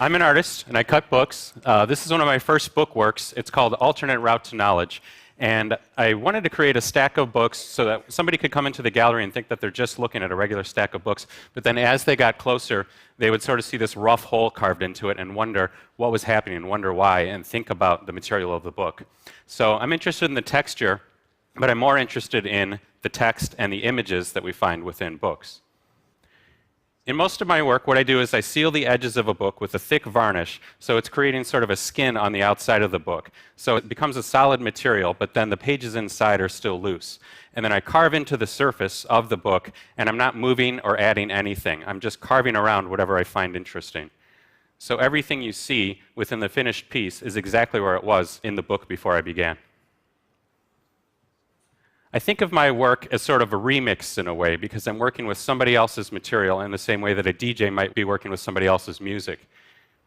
I'm an artist, and I cut books. This is one of my first book works. It's called Alternate Route to Knowledge. And I wanted to create a stack of books so that somebody could come into the gallery and think that they're just looking at a regular stack of books. But then as they got closer, they would sort of see this rough hole carved into it and wonder what was happening and wonder why and think about the material of the book. So I'm interested in the texture, but I'm more interested in the text and the images that we find within books. In most of my work, what I do is I seal the edges of a book with a thick varnish, so it's creating sort of a skin on the outside of the book. So it becomes a solid material, but then the pages inside are still loose. And then I carve into the surface of the book, and I'm not moving or adding anything. I'm just carving around whatever I find interesting. So everything you see within the finished piece is exactly where it was in the book before I began. I think of my work as sort of a remix in a way, because I'm working with somebody else's material in the same way that a DJ might be working with somebody else's music.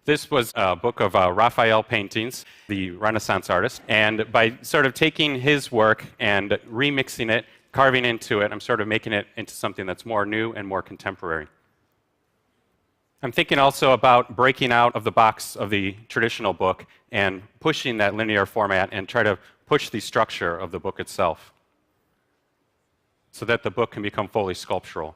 This was a book of Raphael paintings, the Renaissance artist, and by sort of taking his work and remixing it, carving into it, I'm sort of making it into something that's more new and more contemporary. I'm thinking also about breaking out of the box of the traditional book and pushing that linear format and try to push the structure of the book itself, so that the book can become fully sculptural.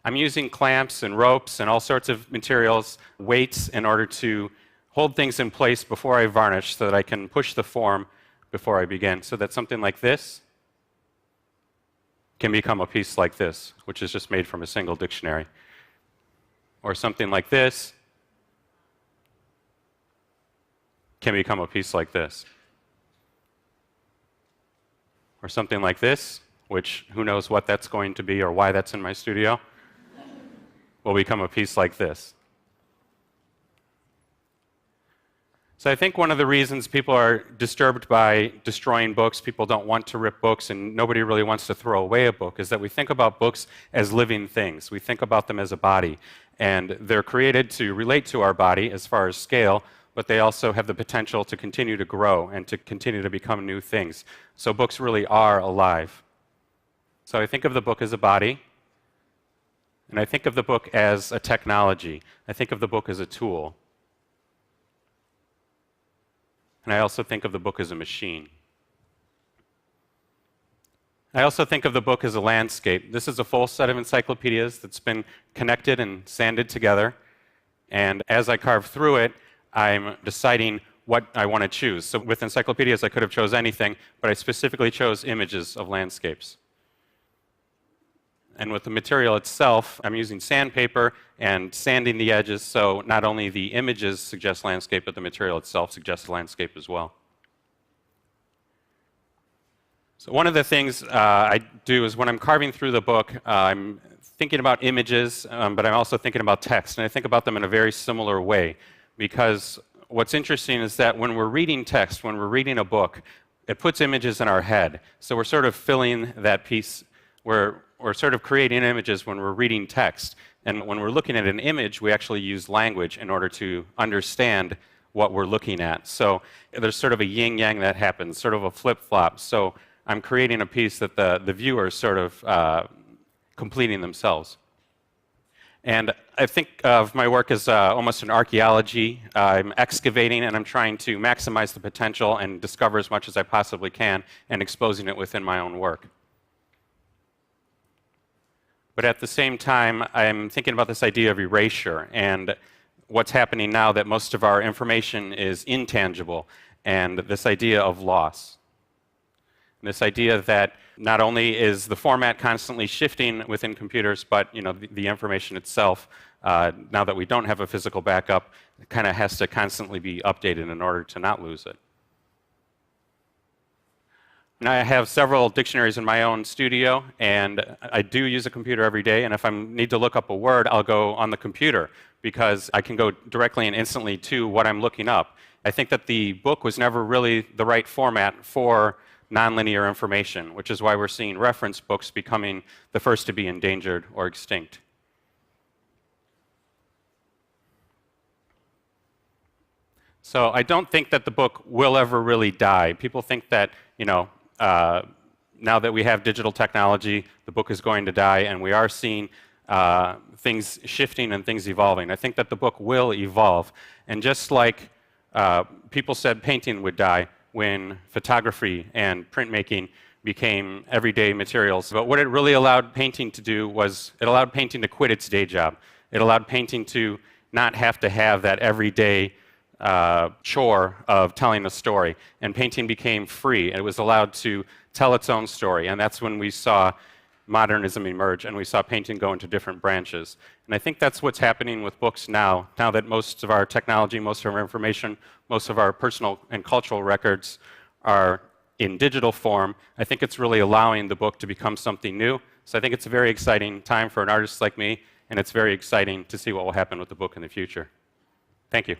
I'm using clamps and ropes and all sorts of materials, weights, in order to hold things in place before I varnish so that I can push the form before I begin, so that something like this can become a piece like this, which is just made from a single dictionary. Or something like this can become a piece like this. Or something like this, which who knows what that's going to be or why that's in my studio, will become a piece like this. So I think one of the reasons people are disturbed by destroying books, people don't want to rip books, and nobody really wants to throw away a book, is that we think about books as living things. We think about them as a body. And they're created to relate to our body as far as scale, but they also have the potential to continue to grow and to continue to become new things. So books really are alive. So I think of the book as a body, and I think of the book as a technology. I think of the book as a tool. And I also think of the book as a machine. I also think of the book as a landscape. This is a full set of encyclopedias that's been connected and sanded together, and as I carve through it, I'm deciding what I want to choose. So with encyclopedias, I could have chose anything, but I specifically chose images of landscapes. And with the material itself, I'm using sandpaper and sanding the edges, so not only the images suggest landscape, but the material itself suggests landscape as well. So one of the things I do is when I'm carving through the book, I'm thinking about images, but I'm also thinking about text, and I think about them in a very similar way. Because what's interesting is that when we're reading text, when we're reading a book, it puts images in our head. So we're sort of filling that piece, we're sort of creating images when we're reading text. And when we're looking at an image, we actually use language in order to understand what we're looking at. So there's sort of a yin-yang that happens, sort of a flip-flop. So I'm creating a piece that the viewer is sort of completing themselves. And I think of my work as almost an archaeology. I'm excavating and I'm trying to maximize the potential and discover as much as I possibly can and exposing it within my own work. But at the same time, I'm thinking about this idea of erasure and what's happening now that most of our information is intangible, and this idea of loss. This idea that not only is the format constantly shifting within computers, but the information itself, now that we don't have a physical backup, kind of has to constantly be updated in order to not lose it. And I have several dictionaries in my own studio, and I do use a computer every day, and if I need to look up a word, I'll go on the computer, because I can go directly and instantly to what I'm looking up. I think that the book was never really the right format for nonlinear information, which is why we're seeing reference books becoming the first to be endangered or extinct. So I don't think that the book will ever really die. People think that, now that we have digital technology, the book is going to die, and we are seeing things shifting and things evolving. I think that the book will evolve. And just like people said painting would die when photography and printmaking became everyday materials, but what it really allowed painting to do was it allowed painting to quit its day job. It allowed painting to not have to have that everyday chore of telling a story. And painting became free. It was allowed to tell its own story. And that's when we saw modernism emerge and we saw painting go into different branches. And I think that's what's happening with books now that most of our technology, most of our information, most of our personal and cultural records are in digital form. I think it's really allowing the book to become something new. So I think it's a very exciting time for an artist like me, and it's very exciting to see what will happen with the book in the future. Thank you.